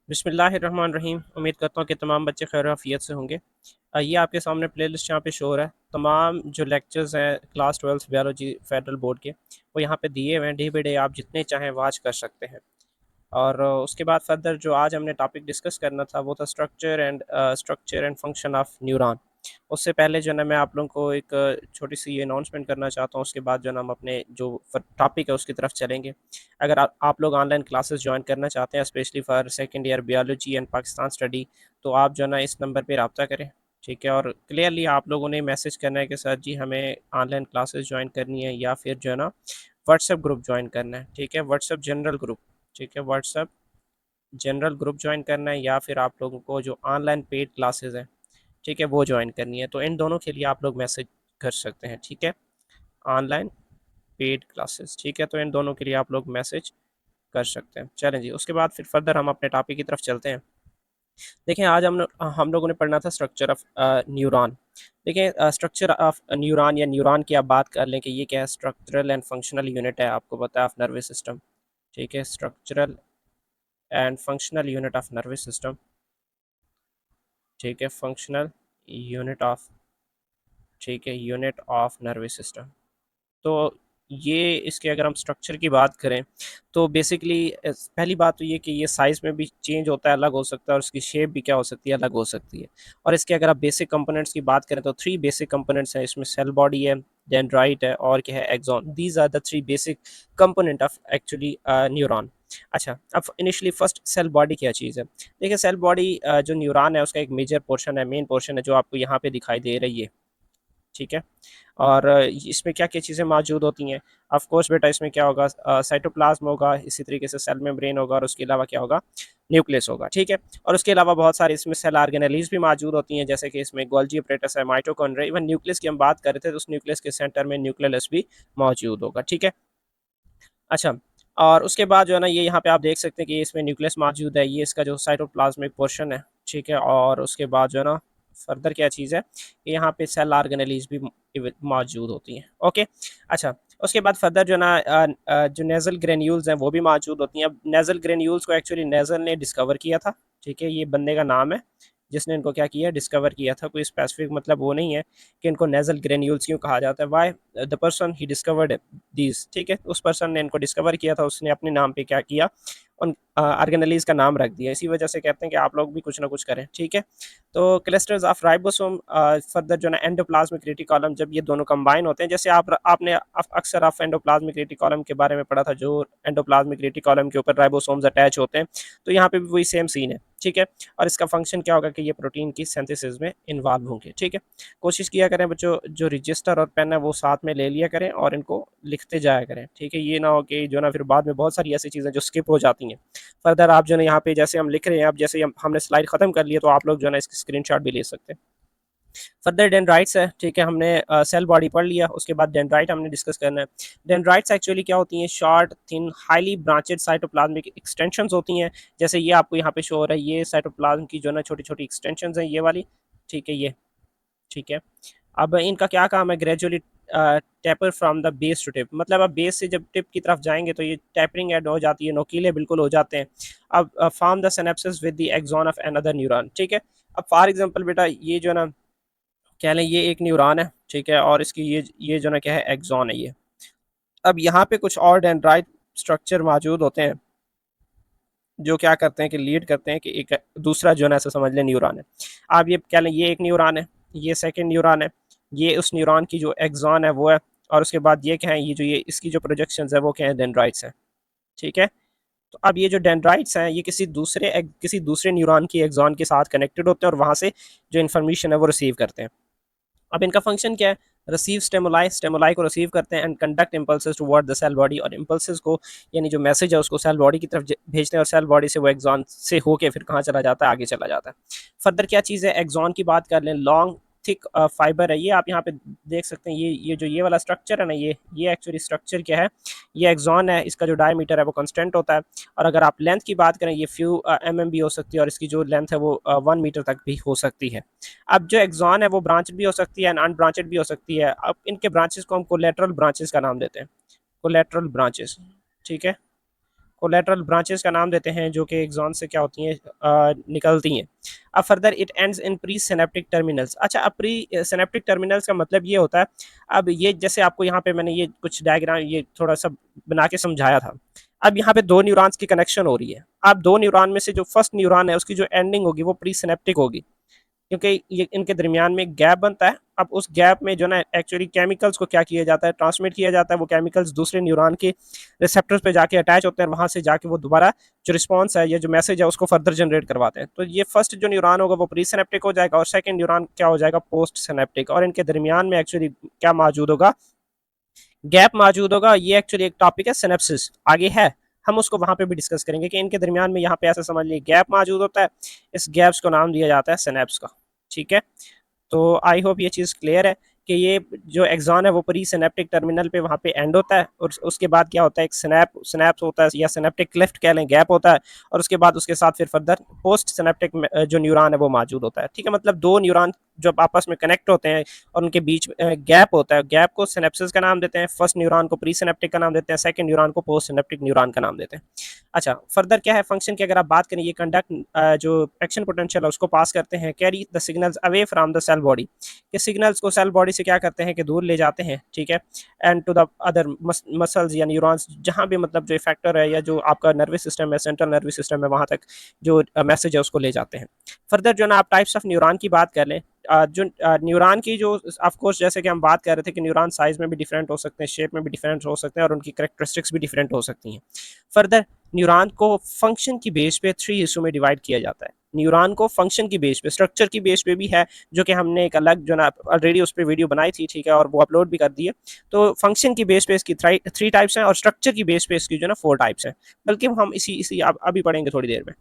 बिस्मिल्लाहिर्रहमानिर्रहीम। उम्मीद करता हूँ कि तमाम बच्चे खैर आफियत से होंगे। ये आपके सामने प्लेलिस्ट यहाँ पे शो हो रहा है। तमाम जो लेक्चर्स हैं क्लास 12 बायोलॉजी फेडरल बोर्ड के, वो यहाँ पे दिए हुए हैं। डे बाई डे आप जितने चाहें वाच कर सकते हैं। और उसके बाद फर्दर जो आज हमने टॉपिक डिस्कस करना था वो था structure and function of neuron. उससे पहले जो है ना मैं आप लोगों को एक छोटी सी अनाउंसमेंट करना चाहता हूँ। उसके बाद जो है ना हम अपने जो टॉपिक है उसकी तरफ चलेंगे। अगर आप लोग ऑनलाइन क्लासेस ज्वाइन करना चाहते हैं specially for second year biology and Pakistan study, तो आप जो है ना इस नंबर पर रब्ता करें। ठीक है, और क्लियरली आप लोगों ने मैसेज करना है कि सर जी हमें ऑनलाइन क्लासेस ज्वाइन करनी है या फिर जो है ना व्हाट्सएप ग्रुप ज्वाइन करना है। ठीक है, व्हाट्सएप जनरल ग्रुप। ठीक है, व्हाट्सएप जनरल ग्रुप ज्वाइन करना है या फिर आप लोगों को जो ऑनलाइन पेड क्लासेस हैं, ठीक है, वो ज्वाइन करनी है। तो इन दोनों के लिए आप लोग मैसेज कर सकते हैं। ठीक है, ऑनलाइन पेड क्लासेस। ठीक है, तो इन दोनों के लिए आप लोग मैसेज कर सकते हैं। चलें जी, उसके बाद फिर फर्दर हम अपने टॉपिक की तरफ चलते हैं। देखें, आज हम लोगों ने पढ़ना था स्ट्रक्चर ऑफ न्यूरॉन। देखें, स्ट्रक्चर ऑफ न्यूरॉन या न्यूरॉन की आप बात कर लें कि ये क्या है। स्ट्रक्चरल एंड फंक्शनल यूनिट है, आपको पता है, ऑफ नर्वस सिस्टम। ठीक है, structural and functional unit of nervous system. ठीक है, फंक्शनल यूनिट ऑफ, ठीक है, यूनिट ऑफ नर्वस सिस्टम। तो ये इसके अगर हम स्ट्रक्चर की बात करें तो बेसिकली पहली बात तो ये कि ये साइज़ में भी चेंज होता है, अलग हो सकता है, और उसकी शेप भी क्या हो सकती है, अलग हो सकती है। और इसके अगर आप बेसिक कंपोनेंट्स की बात करें तो थ्री बेसिक कंपोनेंट्स हैं इसमें। सेल बॉडी है, डेंड्राइट है, और क्या है, axon. These are the three basic component of actually neuron. अच्छा, अब इनिशियली फर्स्ट सेल बॉडी क्या चीज़ है। देखिए, सेल बॉडी जो न्यूरॉन है उसका एक मेजर पोर्शन है, मेन पोर्शन है, जो आपको यहाँ पे दिखाई दे रही है। ठीक है, और इसमें क्या क्या चीज़ें मौजूद होती हैं। ऑफ कोर्स बेटा, इसमें क्या होगा, साइटोप्लाज्म होगा, इसी तरीके से सेल मेम्ब्रेन होगा, और उसके अलावा क्या होगा, न्यूक्लियस होगा। ठीक है, और उसके अलावा बहुत सारे इसमें सेल ऑर्गेनेलीज भी मौजूद होती हैं, जैसे कि इसमें गोल्जी अपरेटस है, माइटोकॉन्ड्रिया। इवन न्यूक्लियस की हम बात कर रहे थे तो उस न्यूक्लियस के सेंटर में न्यूक्लियस भी मौजूद होगा। ठीक है, अच्छा, और उसके बाद जो है ना ये यहाँ पे आप देख सकते हैं कि इसमें न्यूक्लियस मौजूद है, ये इसका जो साइटोप्लाज्मिक पोर्शन है। ठीक है, और उसके बाद जो है ना फर्दर क्या चीज़ है कि यहाँ पे सेल ऑर्गेनेलीज भी मौजूद होती हैं। ओके, अच्छा, उसके बाद फर्दर जो है ना जो नेजल ग्रेन्यूल्स हैं वो भी मौजूद होती हैं। अब नेजल ग्रेन्यूल्स को एक्चुअली नेजल ने डिस्कवर किया था। ठीक है, ये बंदे का नाम है जिसने इनको क्या किया, डिस्कवर किया था। कोई स्पेसिफिक मतलब वो नहीं है कि इनको नेजल ग्रेन्यूल्स क्यों कहा जाता है। Why the person he discovered these. ठीक है, उस पर्सन ने इनको डिस्कवर किया था, उसने अपने नाम पे क्या किया, उन ऑर्गेनेलीज का नाम रख दिया। इसी वजह से कहते हैं कि आप लोग भी कुछ ना कुछ करें। ठीक है, तो क्लस्टर्स ऑफ राइबोसोम फर्दर जो है ना एंडोप्लाज्मिक रेटिकुलम, जब ये दोनों कंबाइन होते हैं, जैसे आपने अक्सर ऑफ एंडोप्लाज्मिक रेटिकुलम के बारे में पढ़ा था, जो एंडोप्लाज्मिक रेटिकुलम के ऊपर राइबोसोम्स अटैच होते हैं, तो यहाँ पे भी वही सेम सीन है। ठीक है, और इसका फंक्शन क्या होगा कि ये प्रोटीन की सिंथेसिस में इन्वॉल्व होंगे। ठीक है, कोशिश किया करें बच्चों, जो रजिस्टर और पेन है वो साथ में ले लिया करें और इनको लिखते जाया करें। ठीक है, ये ना हो कि जो ना फिर बाद में बहुत सारी ऐसी चीज़ें जो स्किप हो जाती हैं। फर्दर आप जो है यहाँ पे जैसे हम लिख रहे हैं, अब जैसे हमने स्लाइड खत्म कर लिया तो आप लोग जो है ना इसकी स्क्रीनशॉट भी ले सकते हैं। फर्दर डेंड्राइट्स है। ठीक है, हमने सेल बॉडी पढ़ लिया, उसके बाद डेंड्राइट हमने डिस्कस करना है। डेंड्राइट्स एक्चुअली क्या होती हैं, short thin highly branched cytoplasmic extensions होती हैं। जैसे ये आपको यहाँ पे शो हो रहा है, ये साइटोप्लाज्म की जो है ना छोटी छोटी एक्सटेंशंस हैं, ये वाली। ठीक है, ये ठीक है। अब इनका क्या काम है, gradually taper from the base to tip, मतलब अब बेस से जब टिप की तरफ जाएंगे तो ये टैपरिंग एड हो जाती है, नोकीले बिल्कुल हो जाते हैं। अब form the synapses with the axon of another neuron. ठीक है, अब फॉर एग्जांपल बेटा, ये जो है ना कह लें ये एक न्यूरॉन है। ठीक है, और इसकी ये जो ना क्या है, एक्सॉन है ये। अब यहाँ पे कुछ और डेंड्राइट स्ट्रक्चर मौजूद होते हैं जो क्या करते हैं कि लीड करते हैं कि एक दूसरा जो है ना ऐसा समझ लें न्यूरॉन है। आप ये कह लें ये एक न्यूरॉन है, ये सेकंड न्यूरॉन है, ये उस न्यूरॉन की जो एक्सॉन है वो है, और उसके बाद ये क्या है, ये इसकी जो प्रोजेक्शंस है वो क्या है, डेंड्राइट्स हैं। ठीक है, तो अब ये जो डेंड्राइट्स हैं ये किसी दूसरे न्यूरॉन की एक्सॉन के साथ कनेक्टेड होते हैं और वहाँ से जो इन्फॉर्मेशन है वो रिसीव करते हैं। अब इनका फंक्शन क्या है, रिसीव स्टेमुलाई, स्टेमुलाई को रिसीव करते हैं, and conduct impulses toward the cell body, और इम्पल्सेस को यानी जो मैसेज है उसको सेल बॉडी की तरफ भेजते हैं, और सेल बॉडी से वो एक्सॉन से होके फिर कहाँ चला जाता है, आगे चला जाता है। फर्दर क्या चीज़ है, एक्सॉन की बात कर लें, लॉन्ग थिक फाइबर है। ये आप यहाँ पे देख सकते हैं, ये जो ये वाला स्ट्रक्चर है ना, ये एक्चुअली स्ट्रक्चर क्या है, ये एक्सॉन है, इसका जो डायमीटर है वो कांस्टेंट होता है। और अगर आप लेंथ की बात करें, ये फ्यू mm भी हो सकती है, और इसकी जो लेंथ है वो 1 मीटर तक भी हो सकती है। अब जो एक्सॉन है वो ब्रांच भी हो सकती है, अनब्रांचेड भी हो सकती है। अब इनके ब्रांचेस को हम कोलेटरल ब्रांचेस का नाम देते हैं, कोलेटरल ब्रांचेस। ठीक है, कोलेटरल ब्रांचेस का नाम देते हैं जो कि एक्सॉन से क्या होती हैं, निकलती हैं। अब further it ends in pre synaptic terminals. अच्छा, अब प्री सिनेप्टिक टर्मिनल्स का मतलब ये होता है, अब ये जैसे आपको यहाँ पे मैंने ये कुछ डायग्राम ये थोड़ा सा बना के समझाया था। अब यहाँ पे दो न्यूरॉन्स की कनेक्शन हो रही है। अब दो न्यूरॉन में से जो फर्स्ट न्यूरॉन है उसकी जो एंडिंग होगी वो प्री सिनेप्टिक होगी, क्योंकि ये इनके दरमियान में गैप बनता है। अब उस गैप में जो ना एक्चुअली केमिकल्स को क्या किया जाता है, ट्रांसमिट किया जाता है। वो केमिकल्स दूसरे न्यूरॉन के रिसेप्टर्स पे जाके अटैच होते हैं, वहां से जाके वो दोबारा जो रिस्पॉन्स है या जो मैसेज है उसको फर्दर जनरेट करवाते हैं। तो ये फर्स्ट जो न्यूरॉन होगा वो प्री सिनेप्टिक हो जाएगा और सेकंड न्यूरॉन क्या हो जाएगा, पोस्ट सिनेप्टिक। और इनके दरमियान में एक्चुअली क्या मौजूद होगा, गैप मौजूद होगा। ये एक्चुअली एक टॉपिक है सिनेप्सिस, आगे है, हम उसको वहां पे भी डिस्कस करेंगे कि इनके दरमियान में यहाँ पे ऐसा समझ लीजिए गैप मौजूद होता है। इस गैप्स को नाम दिया जाता है सिनेप्स का। ठीक है, तो आई होप ये चीज़ क्लियर है कि ये जो एक्सॉन है वो प्री सिनेप्टिक टर्मिनल पे वहाँ पे एंड होता है और उसके बाद क्या होता है, एक स्नैप्स होता है या सिनेप्टिक क्लिफ्ट कह लें, गैप होता है। और उसके बाद उसके साथ फिर फर्दर पोस्ट सिनेप्टिक जो न्यूरॉन है वो मौजूद होता है। ठीक है, मतलब दो न्यूरॉन जब आपस में कनेक्ट होते हैं और उनके बीच गैप होता है, गैप को सिनेप्सिस का नाम देते हैं। फर्स्ट न्यूरॉन को प्री सिनेप्टिक का नाम देते हैं, सेकंड न्यूरॉन को पोस्ट सिनेप्टिक न्यूरॉन का नाम देते हैं। अच्छा, फर्दर क्या है फंक्शन की अगर आप बात करें, ये कंडक्ट जो एक्शन पोटेंशियल है उसको पास करते हैं, carry the signals away from the cell body. के सिग्नल्स को सेल बॉडी से क्या करते हैं कि दूर ले जाते हैं। ठीक है, and to the other muscles या न्यूरॉन्स, जहाँ भी मतलब जो इफेक्टर है या जो आपका नर्वस सिस्टम है, सेंट्रल नर्वस सिस्टम है, वहाँ तक जो मैसेज है उसको ले जाते हैं। फर्दर जो ना आप टाइप्स ऑफ न्यूरॉन की बात कर लें, जो न्यूरॉन की जो ऑफ कोर्स जैसे कि हम बात कर रहे थे कि न्यूरॉन साइज में भी डिफरेंट हो सकते हैं, शेप में भी डिफरेंट हो सकते हैं और उनकी करेक्टरिस्टिक्स भी डिफरेंट हो सकती हैं। फर्दर न्यूरॉन को फंक्शन की बेस पे 3 हिस्सों में डिवाइड किया जाता है। न्यूरॉन को फंक्शन की बेस पे, स्ट्रक्चर की बेस पे भी है, जो कि हमने एक अलग जो ना ऑलरेडी उस पर वीडियो बनाई थी। ठीक है, और वो अपलोड भी कर दी है। तो फंक्शन की बेस पे इसकी 3 टाइप्स हैं और स्ट्रक्चर की बेस पे इसकी जो ना 4 टाइप्स हैं, बल्कि हम इसी इसी अभी पढ़ेंगे थोड़ी देर में।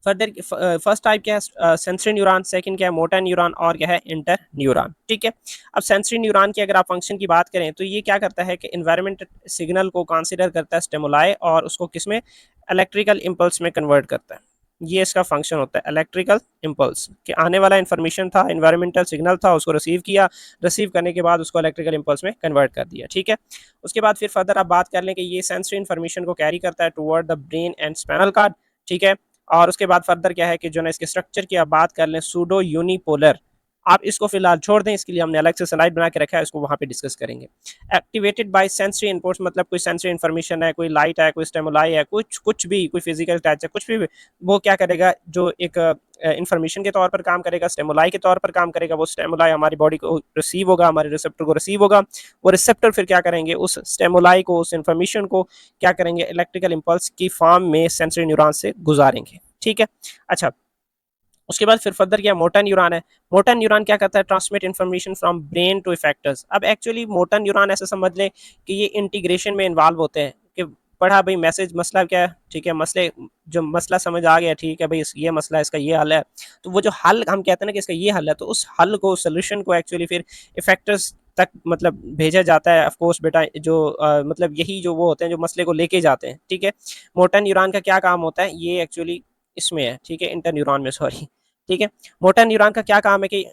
फर्दर फर्स्ट टाइप क्या है, सेंसरी न्यूरॉन, सेकंड क्या है मोटर न्यूरॉन और क्या है इंटर न्यूरॉन। ठीक है, अब सेंसरी न्यूरॉन की अगर आप फंक्शन की बात करें तो ये क्या करता है कि इन्वायरमेंट सिग्नल को कंसीडर करता है स्टिमुलाई और उसको किसमें, इलेक्ट्रिकल इंपल्स में कन्वर्ट करता है। ये इसका फंक्शन होता है, इलेक्ट्रिकल इंपल्स कि आने वाला इन्फॉर्मेशन था, इन्वायरमेंटल सिग्नल था, उसको रिसीव किया, रिसीव करने के बाद उसको इलेक्ट्रिकल इंपल्स में कन्वर्ट कर दिया। ठीक है, उसके बाद फिर फर्दर आप बात कर लें कि ये सेंसरी इन्फॉर्मेशन को कैरी करता है toward the brain and spinal cord. ठीक है, और उसके बाद फर्दर क्या है कि जो ना इसके स्ट्रक्चर की आप बात कर लें, सूडो यूनिपोलर, आप इसको फिलहाल छोड़ दें, इसके लिए हमने अलग से स्लाइड बना के रखा है, इसको वहाँ पे डिस्कस करेंगे। एक्टिवेटेड बाय सेंसरी इनपुट्स, मतलब कोई सेंसरी इन्फॉर्मेशन है, कोई लाइट है, कोई स्टिमुलाई है, कुछ कुछ भी, कोई फिजिकल टच है, कुछ भी, वो क्या करेगा, जो एक इन्फॉर्मेशन के तौर पर काम करेगा, स्टिमुलाई के तौर पर काम करेगा। वो स्टिमुलाई हमारी बॉडी को रिसीव होगा, हमारे रिसेप्टर को रिसीव होगा। वो रिसेप्टर फिर क्या करेंगे, उस स्टिमुलाई को, उस इन्फॉर्मेशन को क्या करेंगे, इलेक्ट्रिकल इंपल्स की फॉर्म में सेंसरी न्यूरॉन से गुजारेंगे। ठीक है, अच्छा, उसके बाद फिर फर्दर क्या मोटर न्यूरॉन है। मोटर न्यूरॉन क्या करता है, transmit information from brain to effectors. अब एक्चुअली मोटर न्यूरॉन ऐसे समझ लें कि ये इंटीग्रेशन में इन्वॉल्व होते हैं कि पढ़ा भाई मैसेज, मसला क्या है, ठीक है, मसले जो मसला समझ आ गया, ठीक है भाई ये मसला है, इसका ये हल है। तो वो जो हल हम कहते हैं ना कि इसका ये हल है, तो उस हल को, सोल्यूशन को एक्चुअली फिर इफेक्टर्स तक मतलब भेजा जाता है। ऑफ कोर्स बेटा, जो मतलब यही जो वो होते हैं जो मसले को लेके जाते हैं। ठीक है, मोटर न्यूरॉन का क्या काम होता है, ये एक्चुअली इसमें है। ठीक है, इंटर न्यूरॉन में, सॉरी। ठीक है, मोटर न्यूरॉन का क्या काम है कि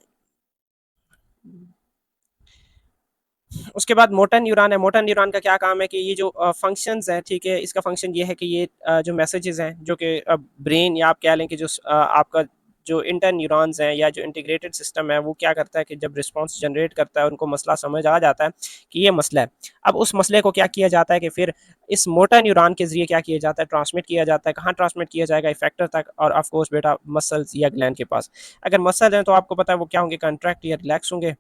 उसके बाद मोटर न्यूरॉन है। मोटर न्यूरॉन का क्या काम है कि ये जो फंक्शंस हैं, ठीक है, इसका फंक्शन ये है कि ये जो मैसेजेस हैं जो कि ब्रेन या आप कह लें कि जो आपका जो इंटर न्यूरॉन्स हैं या जो इंटीग्रेटेड सिस्टम है वो क्या करता है कि जब रिस्पांस जनरेट करता है, उनको मसला समझ आ जाता है कि ये मसला है। अब उस मसले को क्या किया जाता है कि फिर इस मोटर न्यूरॉन के जरिए क्या किया जाता है, ट्रांसमिट किया जाता है। कहाँ ट्रांसमिट किया जाएगा, इफेक्टर तक, और ऑफ कोर्स बेटा मसल्स या ग्लैंड के पास। अगर मसल हैं तो आपको पता है वो क्या होंगे, कंट्रैक्ट या रिलैक्स होंगे,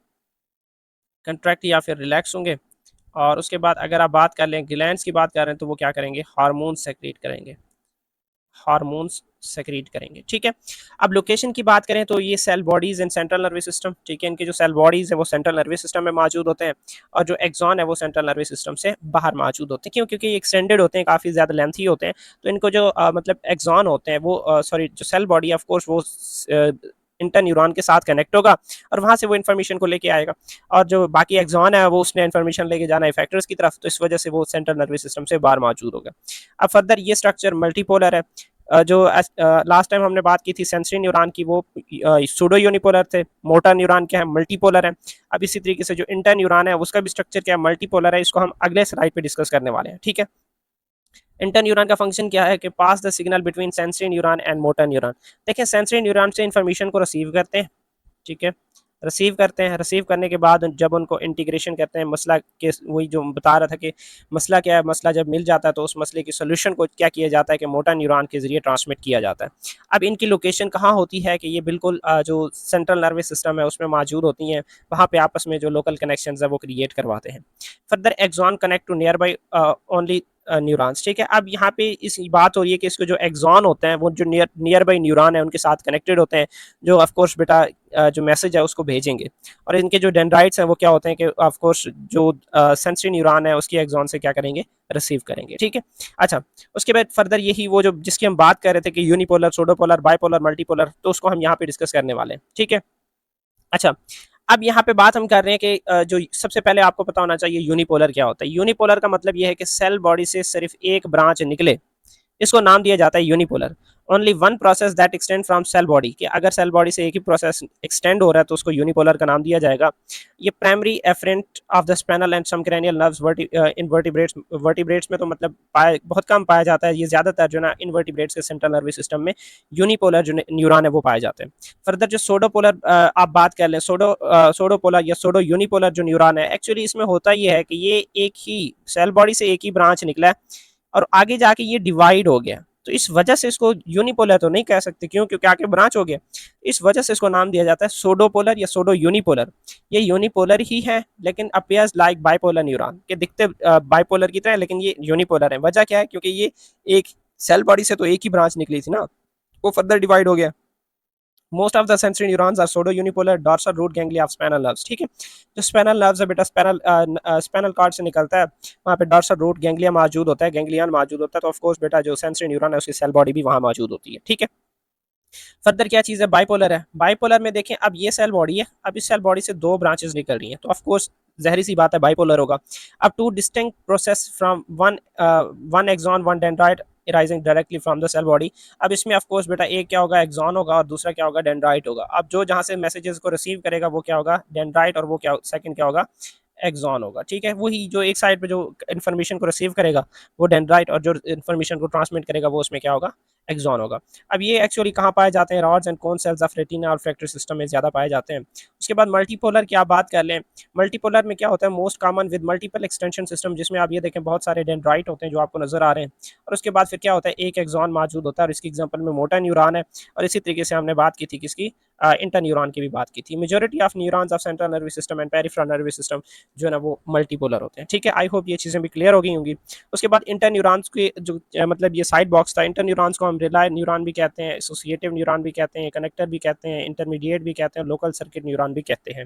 कंट्रैक्ट या फिर रिलैक्स होंगे। और उसके बाद अगर आप बात कर लें, ग्लैंड्स की बात कर रहे हैं, तो वो क्या करेंगे, हार्मोन्स सेक्रेट करेंगे, हार्मोन्स सेक्रेट करेंगे। ठीक है, अब लोकेशन की बात करें तो ये cell bodies in central nervous system. ठीक है, इनके जो सेल बॉडीज है वो सेंट्रल नर्वस सिस्टम में मौजूद होते हैं और जो एक्सॉन है वो सेंट्रल नर्वस सिस्टम से बाहर मौजूद होते हैं। क्यों, क्योंकि ये एक्सटेंडेड होते हैं, काफ़ी ज़्यादा लेंथी होते हैं। तो इनको जो मतलब एक्सॉन होते हैं वो सॉरी जो सेल बॉडी है ऑफ कोर्स वो इंटर न्यूरॉन के साथ कनेक्ट होगा और वहाँ से वो इन्फॉर्मेशन को लेके आएगा। और जो बाकी एक्सॉन है वो उसने इन्फॉर्मेशन लेके जाना है इफेक्टर्स की तरफ, तो इस वजह से वो सेंट्रल नर्वस सिस्टम से बाहर मौजूद होगा। अब फर्दर ये स्ट्रक्चर मल्टीपोलर है। जो लास्ट टाइम हमने बात की थी सेंसरी न्यूरॉन की, वो सूडो यूनिपोलर थे। मोटर न्यूरॉन क्या है, मल्टीपोलर है। अब इसी तरीके से जो इंटर न्यूरॉन है उसका भी स्ट्रक्चर क्या है, मल्टीपोलर है। इसको हम अगले स्लाइड पे डिस्कस करने वाले हैं। ठीक है, इंटरन्यूरॉन का फंक्शन क्या है कि pass the signal between sensory neuron and motor neuron. देखें सेंसरी न्यूरॉन से इन्फॉर्मेशन को रिसीव करते हैं, ठीक है, रिसीव करते हैं, रिसीव करने के बाद जब उनको इंटीग्रेशन करते हैं मसला के, वही जो बता रहा था कि मसला क्या है, मसला जब मिल जाता है तो उस मसले की सोल्यूशन को क्या किया जाता है कि मोटर न्यूरॉन के जरिए ट्रांसमिट किया जाता है। अब इनकी लोकेशन कहाँ होती है कि ये बिल्कुल जो सेंट्रल नर्वस सिस्टम है उसमें मौजूद होती हैं, वहाँ पे आपस में जो लोकल कनेक्शन है वो क्रिएट करवाते हैं। Further axon connect to nearby only neurons, ठीक है। अब यहाँ पे इस बात हो रही है कि इसको जो एक्सॉन होते हैं वो जो नियर बाई न्यूरॉन है उनके साथ कनेक्टेड होते हैं, जो ऑफ कोर्स बेटा जो मैसेज है उसको भेजेंगे। और इनके जो डेंड्राइट्स हैं वो क्या होते हैं कि ऑफ कोर्स जो सेंसरी न्यूरॉन है उसकी एक्सॉन से क्या करेंगे, रिसीव करेंगे, ठीक है। अच्छा, उसके बाद फर्दर यही वो जो जिसकी हम बात कर रहे थे कि यूनिपोलर, सोडोपोलर, बाइपोलर, मल्टीपोलर, तो उसको हम यहाँ पे डिस्कस करने वाले हैं, ठीक है। अच्छा, अब यहाँ पे बात हम कर रहे हैं कि जो सबसे पहले आपको पता होना चाहिए यूनिपोलर क्या होता है। यूनिपोलर का मतलब ये है कि सेल बॉडी से सिर्फ एक ब्रांच निकले, इसको नाम दिया जाता है unipolar. Only one process that extend from cell body, कि अगर सेल बॉडी से एक ही प्रोसेस एक्सटेंड हो रहा है तो उसको यूनिपोलर का नाम दिया जाएगा। ये primary afferent of the spinal and some cranial nerves in vertebrates में तो मतलब पाया बहुत कम पाया जाता है, ये ज़्यादातर जो ना इनवर्टिब्रेट्स के सेंट्रल नर्वस सिस्टम में यूनिपोलर जो न्यूरॉन है वो पाए जाते हैं। फर्दर जो सोडोपोलर आप बात कर लें, सोडोपोलर या सोडो यूनिपोलर जो न्यूरॉन है, एक्चुअली इसमें होता ये है कि ये एक ही सेल बॉडी से एक ही ब्रांच निकला है और आगे जाके ये डिवाइड हो गया, तो इस वजह से इसको यूनिपोलर तो नहीं कह सकते, क्यों, क्योंकि आगे ब्रांच हो गया। इस वजह से इसको नाम दिया जाता है सोडोपोलर या सोडो यूनिपोलर। ये यूनिपोलर ही है लेकिन अपीयर्स लाइक बाइपोलर न्यूरॉन, के दिखते बाइपोलर की तरह लेकिन ये यूनिपोलर है। वजह क्या है, क्योंकि ये एक सेल बॉडी से तो एक ही ब्रांच निकली थी ना, वो फर्दर डिवाइड हो गया। Most of the sensory neurons are pseudo unipolar dorsal root ganglia of spinal nerves, ठीक है। जो स्पाइनल नर्व्स है बेटा, स्पाइनल कार्ड से निकलता है, वहाँ पे डॉर्सल रूट गैंग्लिया मौजूद होता है, गैंग्लियन मौजूद होता है, तो ऑफ कोर्स बेटा जो सेंसरी न्यूरॉन है उसकी सेल बॉडी भी वहाँ मौजूद होती है, ठीक है। फर्दर क्या चीज़ है, बाइपोलर है। बाइपोलर में देखें अब ये सेल बॉडी है, अब इस सेल बॉडी से दो ब्रांचेस निकल रही हैं, तो ऑफ कोर्स जहरी सी बात है बाइपोलर होगा। अब two distinct process from one axon one dendrite arising directly from the cell body. अब इसमें ऑफ कोर्स बेटा एक क्या होगा, एक्सॉन होगा, और दूसरा क्या होगा, डेंड्राइट होगा। अब जो जहाँ से मैसेजेस को रिसीव करेगा वो क्या होगा, डेंड्राइट, और वो क्या सेकंड क्या होगा, एक्सॉन होगा, ठीक है। वही जो एक साइड पे जो इन्फॉर्मेशन को रिसीव करेगा वो डेंड्राइट, और जो इन्फॉर्मेशन को ट्रांसमिट करेगा वो उसमें क्या होगा, एक्सॉन होगा। अब ये एक्चुअली कहाँ पाए जाते हैं, rods and cone cells of retina और फ्रैक्चर सिस्टम में ज़्यादा पाए जाते हैं। उसके बाद मल्टीपोलर की आप बात कर लें, मल्टीपोलर में क्या होता है, most common with multiple extension system, जिसमें आप ये देखें बहुत सारे डेंड्राइट होते हैं जो आपको नजर आ रहे हैं, और उसके बाद फिर क्या होता है, एक एक्सॉन मौजूद होता है, और इसकी एग्जाम्पल में मोटा न्यूरॉन है। और इसी तरीके से हमने बात की थी किसकी, इंटर न्यूरॉन की भी बात की थी। Majority of neurons of central nervous system and peripheral nervous system जो है ना वो मल्टीपोलर होते हैं, ठीक है। आई होप ये चीज़ें भी क्लियर हो गई होंगी। उसके बाद इंटर न्यूरॉन्स के जो मतलब ये साइड बॉक्स था, इंटर न्यूरॉन्स को हम रिलाय न्यूरॉन भी कहते हैं, एसोसिएटिव न्यूरॉन भी कहते हैं, कनेक्टर भी कहते हैं, इंटरमीडिएट भी कहते हैं, लोकल सर्किट न्यूरॉन भी कहते हैं।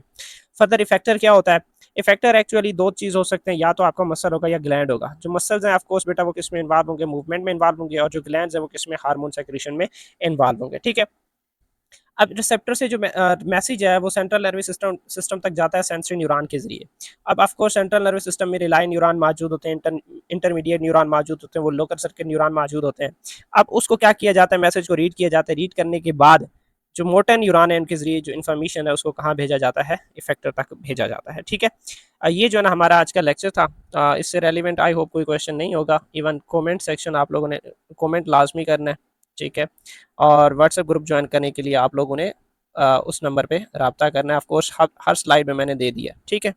फर्दर इफेक्टर क्या होता है, इफेक्टर एक्चुअली दो चीज़ हो सकते हैं, या तो आपका मसल होगा या ग्लैंड होगा। जो मसल्स हैं ऑफ कोर्स बेटा वो किस में इन्वॉल्व होंगे, मूवमेंट में इन्वॉल्व होंगे, और जो ग्लैंड्स हैं वो किस में, हार्मोन सेक्रेशन में इन्वॉल्व होंगे, ठीक है। अब रिसेप्टर से जो मैसेज है वो सेंट्रल नर्वस सिस्टम सिस्टम तक जाता है सेंसरी न्यूरॉन के जरिए। अब of course central nervous system में रिलाई न्यूरॉन मौजूद होते हैं, इंटरमीडिएट न्यूरॉन मौजूद होते हैं, वो लोकल सर्किट न्यूरॉन मौजूद होते हैं। अब उसको क्या किया जाता है, मैसेज को रीड किया जाता है, रीड करने के बाद जो मोटर न्यूरॉन है उनके जरिए जो इन्फॉर्मेशन है उसको कहाँ भेजा जाता है, इफेक्टर तक भेजा जाता है, ठीक है। ये जो है ना हमारा आज का लेक्चर था, इससे रेलिवेंट आई होप कोई क्वेश्चन नहीं होगा। इवन कमेंट सेक्शन आप लोगों ने कमेंट लाजमी करना है, ठीक है। और व्हाट्सएप ग्रुप ज्वाइन करने के लिए आप लोगों ने उस नंबर पे रब्ता करना है। ऑफ कोर्स हर स्लाइड में मैंने दे दिया, ठीक है।